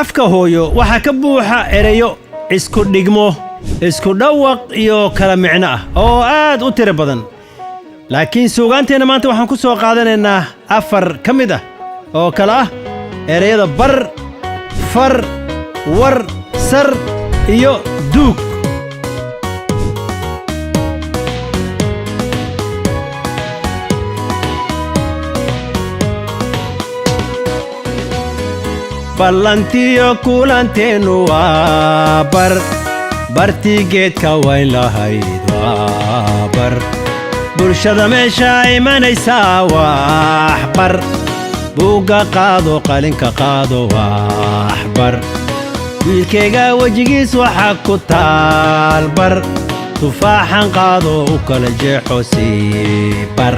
afka hooyo waxa ka buuxa erayo isku dhigmo isku dhawaq iyo kala micno ah oo aad u tiro badan laakiin suugaanteena maanta waxaan ku soo qaadanaynaa afar ka mid ah oo kala ah erayada bar far war sar iyo duug ballantiyo kulanteenu waa bartigeedka wayn lahayd waa bar bulshada meesha imanaysaa wax bar buugga qaado qalinka qaado wax bar wiilkayga wejigiis waxaa ku taal bar tufaaxan qaado u kala jeexo sii bar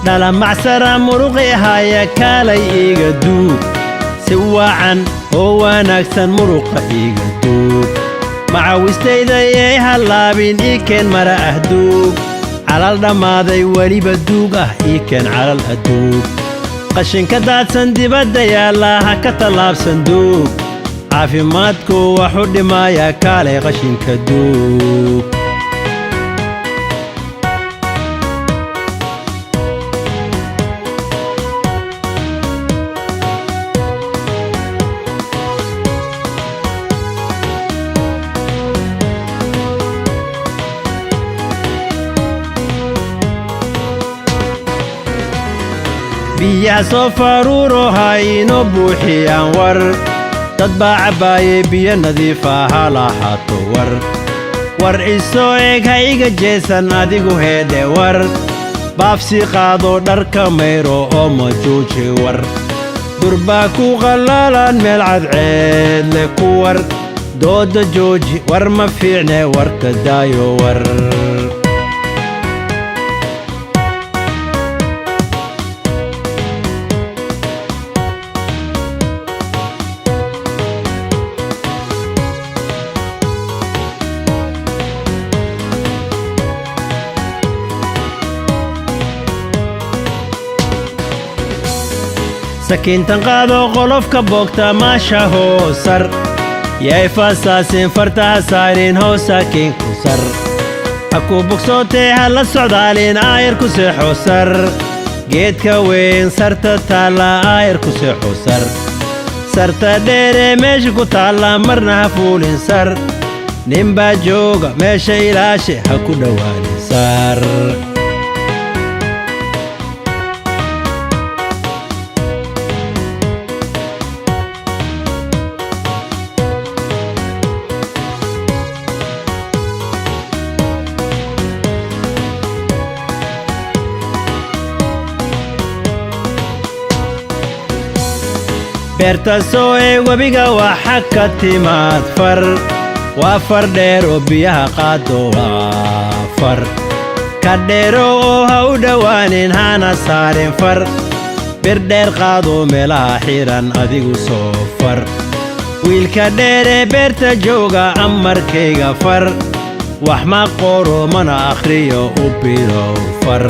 dhala macsara muruqi haya kaalay iga duug si wacan oo wanaagsan muruqa iga duug macawistayda yay halaabin ii keen mara ah duug calal dhammaaday weliba duug ah ii keen calal aduug qashinka daadsan dibadda yaalla ha ka tallaabsan duug caafimaadku waxu dhimaaya kaalay qashinka duug biyaha soo faruuro hayno buuxiyaan war dad baa cabbaayay biyo nadiif ah ha lahaato war isoo eeg ha iga jeesan adigu heedhe war baafsi qaado dharka mayro oo ma jooji war durbaa ku qallaalan meel cadceed leh ku war dooda jooji war ma fiicne warka daayo war sakiintan qaado qolofka boogta maasha hoosar yay faasaasin fartaha saarin hoos sakiinku sar ha ku bogsootee ha la socdaalin aayar ku seexo sar geedka weyn sarta taalla aayar ku seexo sar sarta dheere meesha ku taalla marna ha fuulin sar ninbaa jooga meesha ilaashe ha ku dhowaanin sar beerta soo ee webiga waxa ka timaad far waa far dheer oo biyaha qaado waa far ka dheero oo ha u dhowaanin hana saarin far bir dheer qaado meelaha xiran adigu soo far wiilka dheeree beerta jooga amarkayga far wax ma qoro mana akhriyo u bilow far